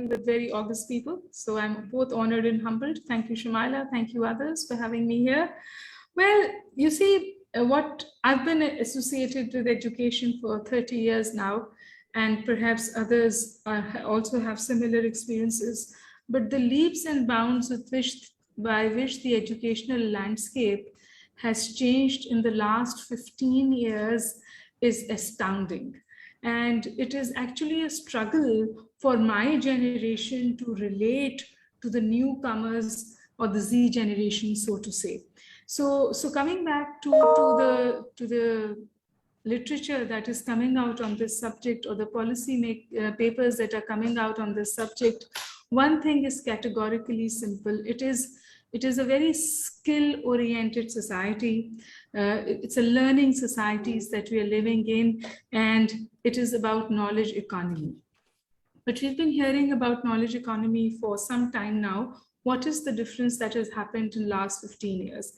with very august people. So I'm both honored and humbled. Thank you, Shumaila. Thank you others for having me here. Well, you see, what I've been associated with education for 30 years now, and perhaps others also have similar experiences. But the leaps and bounds by which the educational landscape has changed in the last 15 years is astounding. And it is actually a struggle for my generation to relate to the newcomers or the Z generation, so to say. So coming back to the literature that is coming out on this subject, or the policy papers that are coming out on this subject, one thing is categorically simple. It is a very skill-oriented society. It's a learning societies that we are living in, and it is about knowledge economy. But we've been hearing about knowledge economy for some time now. What is the difference that has happened in the last 15 years?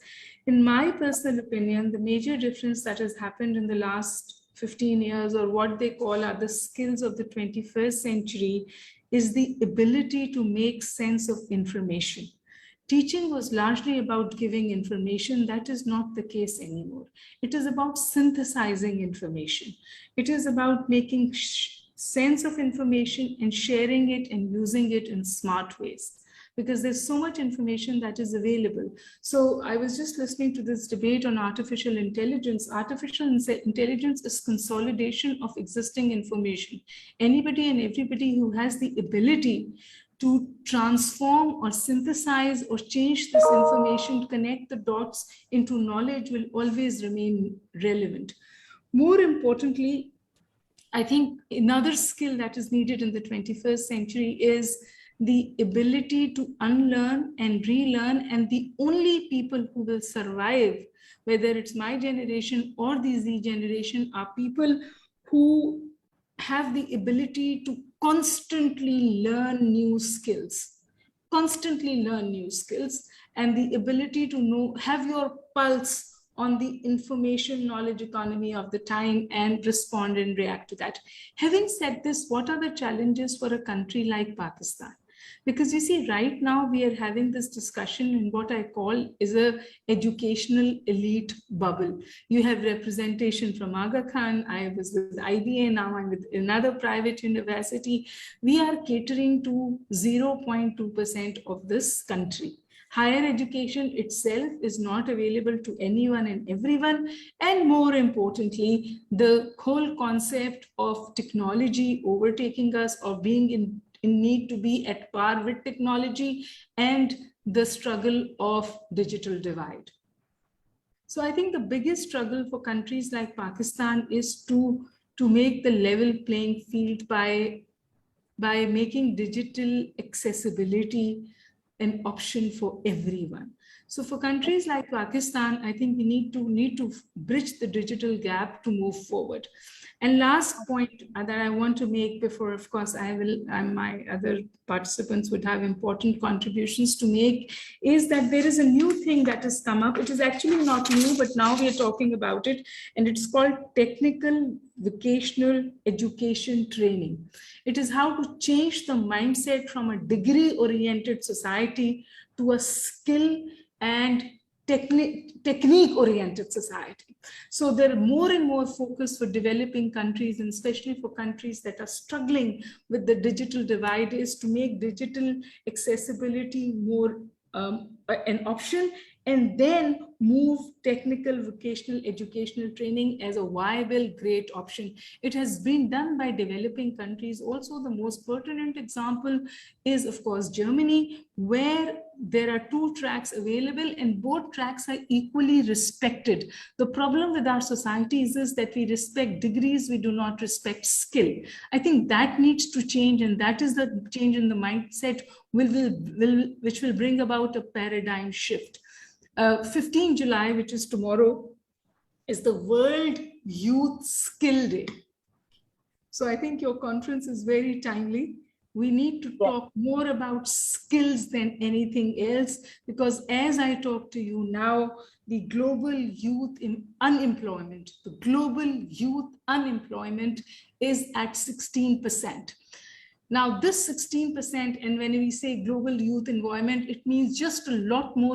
In my personal opinion, the major difference that has happened in the last 15 years, or what they call are the skills of the 21st century, is the ability to make sense of information. Teaching was largely about giving information. That is not the case anymore. It is about synthesizing information. It is about making sense of information and sharing it and using it in smart ways, because there's so much information that is available. So I was just listening to this debate on artificial intelligence. Artificial intelligence is consolidation of existing information. Anybody and everybody who has the ability to transform or synthesize or change this information, connect the dots into knowledge, will always remain relevant. More importantly, I think another skill that is needed in the 21st century is the ability to unlearn and relearn. And the only people who will survive, whether it's my generation or the Z generation, are people who have the ability to constantly learn new skills, and the ability to have your pulse on the information knowledge economy of the time and respond and react to that. Having said this, what are the challenges for a country like Pakistan? Because you see, right now we are having this discussion in what I call is a educational elite bubble. You have representation from Aga Khan. I was with IBA, now I'm with another private university. We are catering to 0.2% of this country. Higher education itself is not available to anyone and everyone. And more importantly, the whole concept of technology overtaking us, or being in need to be at par with technology, and the struggle of digital divide. So I think the biggest struggle for countries like Pakistan is to make the level playing field by making digital accessibility an option for everyone. So for countries like Pakistan, I think we need to bridge the digital gap to move forward. And last point that I want to make before, of course, my other participants would have important contributions to make, is that there is a new thing that has come up. It is actually not new, but now we are talking about it, and it's called technical vocational education training. It is how to change the mindset from a degree-oriented society to a skill and technique-oriented society. So there are more and more focus for developing countries, and especially for countries that are struggling with the digital divide, is to make digital accessibility more an option, and then move technical vocational educational training as a viable, great option. It has been done by developing countries. Also, the most pertinent example is, of course, Germany, where there are 2 tracks available and both tracks are equally respected. The problem with our societies is that we respect degrees, we do not respect skill. I think that needs to change, and that is the change in the mindset which will bring about a paradigm shift. 15 July, which is tomorrow, is the World Youth Skill Day. So I think your conference is very timely. We need to talk more about skills than anything else, because as I talk to you now, the global youth unemployment is at 16%. Now, this 16%, and when we say global youth environment, it means just a lot more